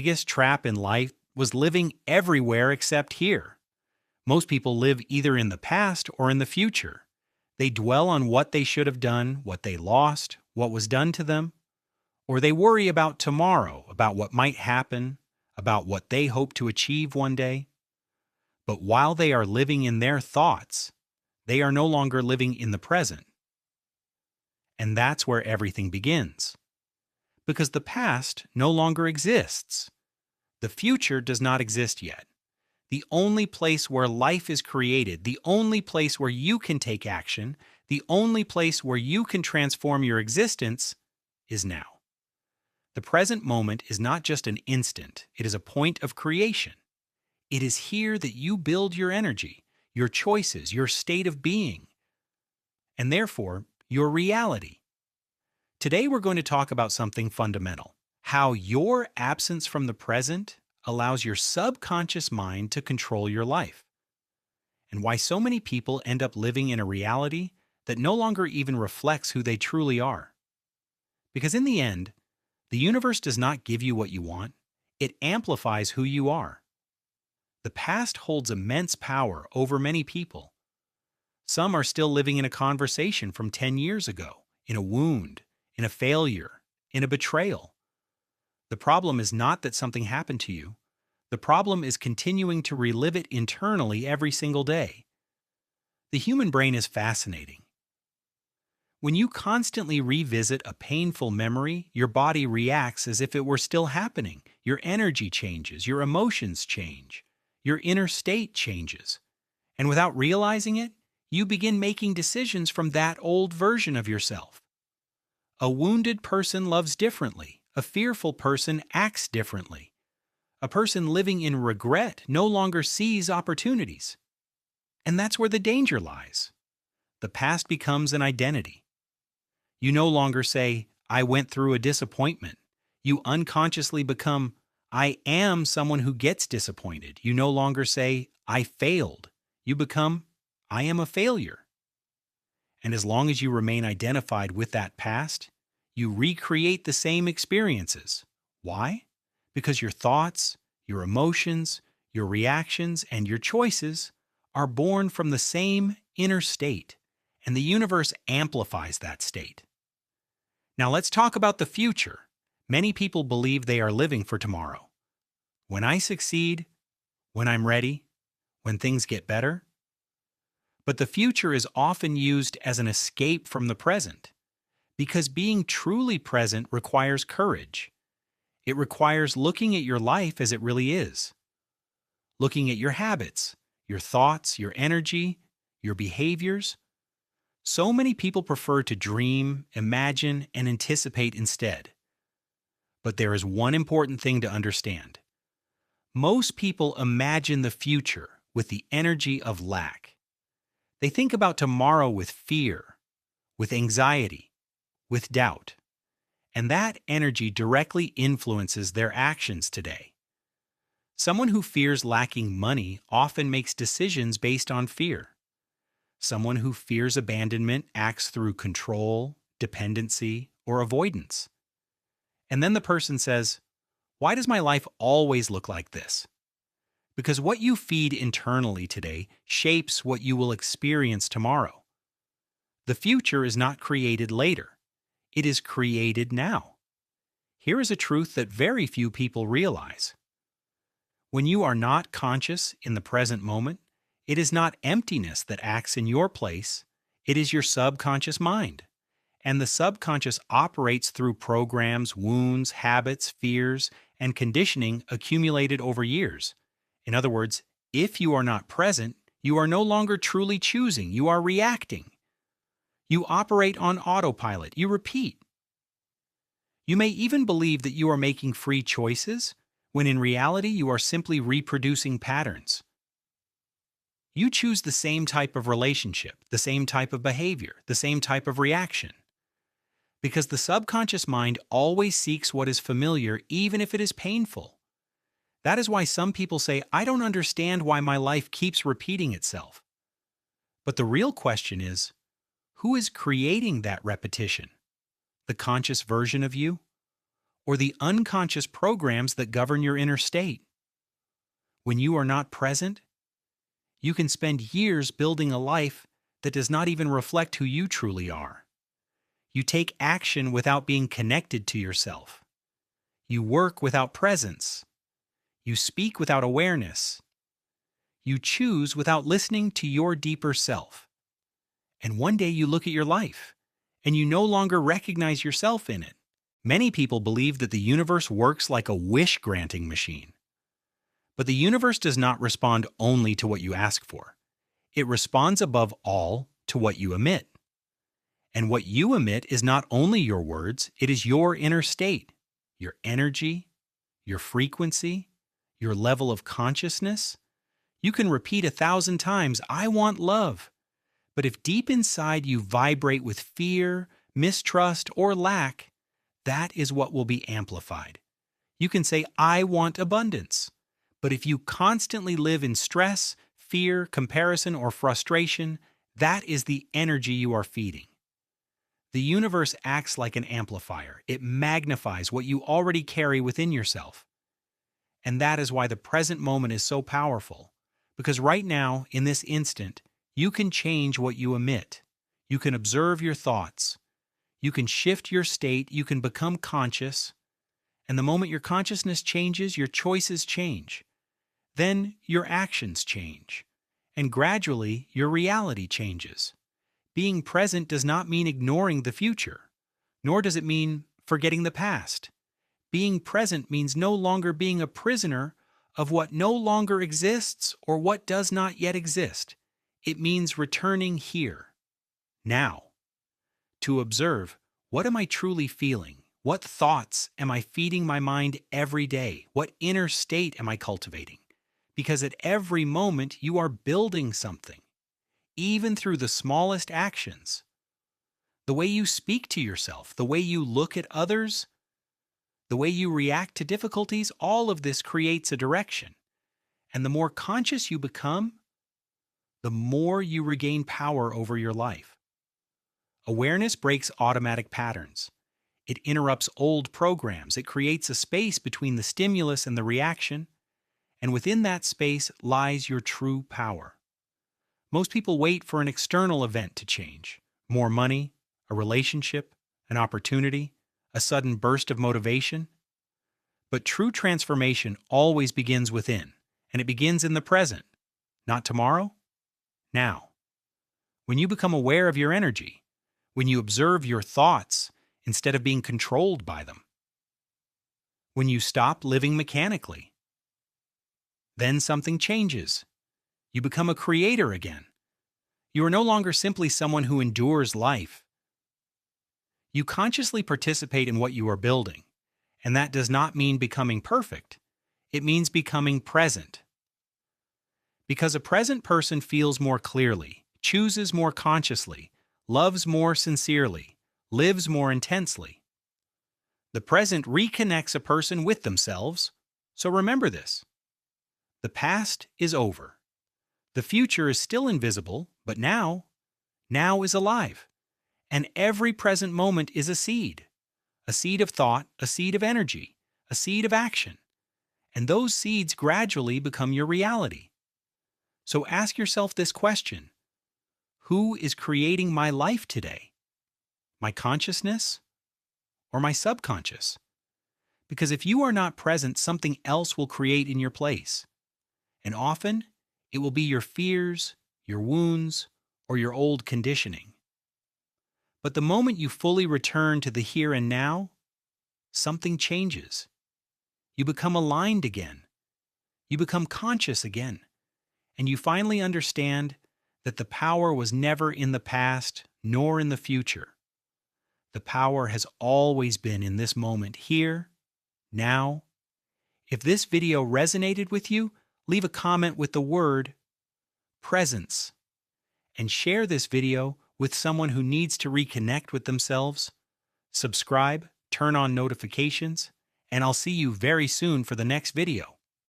Biggest trap in life was living everywhere except here. Most people live either in the past or in the future. They dwell on what they should have done, what they lost, what was done to them, or they worry about tomorrow, about what might happen, about what they hope to achieve one day. But while they are living in their thoughts, they are no longer living in the present. And that's where everything begins. Because the past no longer exists. The future does not exist yet. The only place where life is created, the only place where you can take action, the only place where you can transform your existence is now. The present moment is not just an instant, it is a point of creation. It is here that you build your energy, your choices, your state of being, and therefore your reality. Today we're going to talk about something fundamental: how your absence from the present allows your subconscious mind to control your life, and why so many people end up living in a reality that no longer even reflects who they truly are. Because in the end, the universe does not give you what you want, it amplifies who you are. The past holds immense power over many people. Some are still living in a conversation from 10 years ago, in a wound, in a failure, in a betrayal. The problem is not that something happened to you. The problem is continuing to relive it internally every single day. The human brain is fascinating. When you constantly revisit a painful memory, your body reacts as if it were still happening. Your energy changes, your emotions change, your inner state changes. And without realizing it, you begin making decisions from that old version of yourself. A wounded person loves differently. A fearful person acts differently. A person living in regret no longer sees opportunities. And that's where the danger lies. The past becomes an identity. You no longer say, "I went through a disappointment." You unconsciously become, "I am someone who gets disappointed." You no longer say, "I failed." You become, "I am a failure." And as long as you remain identified with that past, you recreate the same experiences. Why? Because your thoughts, your emotions, your reactions, and your choices are born from the same inner state, and the universe amplifies that state. Now let's talk about the future. Many people believe they are living for tomorrow. When I succeed, when I'm ready, when things get better. But the future is often used as an escape from the present, because being truly present requires courage. It requires looking at your life as it really is, looking at your habits, your thoughts, your energy, your behaviors. So many people prefer to dream, imagine, and anticipate instead. But there is one important thing to understand. Most people imagine the future with the energy of lack. They think about tomorrow with fear, with anxiety, with doubt. And that energy directly influences their actions today. Someone who fears lacking money often makes decisions based on fear. Someone who fears abandonment acts through control, dependency, or avoidance. And then the person says, "Why does my life always look like this?" Because what you feed internally today shapes what you will experience tomorrow. The future is not created later. It is created now. Here is a truth that very few people realize. When you are not conscious in the present moment, it is not emptiness that acts in your place, it is your subconscious mind. And the subconscious operates through programs, wounds, habits, fears, and conditioning accumulated over years. In other words, if you are not present, you are no longer truly choosing, you are reacting. You operate on autopilot, you repeat. You may even believe that you are making free choices, when in reality you are simply reproducing patterns. You choose the same type of relationship, the same type of behavior, the same type of reaction. Because the subconscious mind always seeks what is familiar, even if it is painful. That is why some people say, "I don't understand why my life keeps repeating itself." But the real question is, who is creating that repetition? The conscious version of you? or the unconscious programs that govern your inner state. When you are not present, you can spend years building a life that does not even reflect who you truly are. You take action without being connected to yourself. You work without presence. You speak without awareness. You choose without listening to your deeper self. And one day you look at your life, and you no longer recognize yourself in it. Many people believe that the universe works like a wish-granting machine. But the universe does not respond only to what you ask for. It responds above all to what you emit. And what you emit is not only your words, it is your inner state, your energy, your frequency, your level of consciousness. You can repeat 1,000 times, "I want love." But if deep inside you vibrate with fear, mistrust, or lack, that is what will be amplified. You can say, "I want abundance." But if you constantly live in stress, fear, comparison, or frustration, that is the energy you are feeding. The universe acts like an amplifier. It magnifies what you already carry within yourself. And that is why the present moment is so powerful. Because right now, in this instant, you can change what you emit. You can observe your thoughts. You can shift your state. You can become conscious. And the moment your consciousness changes, your choices change. Then your actions change. And gradually, your reality changes. Being present does not mean ignoring the future, nor does it mean forgetting the past. Being present means no longer being a prisoner of what no longer exists or what does not yet exist. It means returning here, now, to observe, what am I truly feeling? What thoughts am I feeding my mind every day? What inner state am I cultivating? Because at every moment you are building something, even through the smallest actions. The way you speak to yourself, the way you look at others, the way you react to difficulties, all of this creates a direction. And the more conscious you become, the more you regain power over your life. Awareness breaks automatic patterns. It interrupts old programs. It creates a space between the stimulus and the reaction, and within that space lies your true power. Most people wait for an external event to change. More money, a relationship, an opportunity, a sudden burst of motivation. But true transformation always begins within, and it begins in the present. Not tomorrow, now. When you become aware of your energy, when you observe your thoughts instead of being controlled by them, when you stop living mechanically, then something changes. You become a creator again. You are no longer simply someone who endures life. You consciously participate in what you are building, and that does not mean becoming perfect. It means becoming present. Because a present person feels more clearly, chooses more consciously, loves more sincerely, lives more intensely. The present reconnects a person with themselves, so remember this. The past is over. The future is still invisible, but now is alive. And every present moment is a seed of thought, a seed of energy, a seed of action. And those seeds gradually become your reality. So ask yourself this question: who is creating my life today? My consciousness or my subconscious? Because if you are not present, something else will create in your place. And often, it will be your fears, your wounds, or your old conditioning. But the moment you fully return to the here and now, something changes. You become aligned again. You become conscious again. And you finally understand that the power was never in the past nor in the future. The power has always been in this moment, here, now. If this video resonated with you, leave a comment with the word presence and share this video with someone who needs to reconnect with themselves. Subscribe, turn on notifications, and I'll see you very soon for the next video.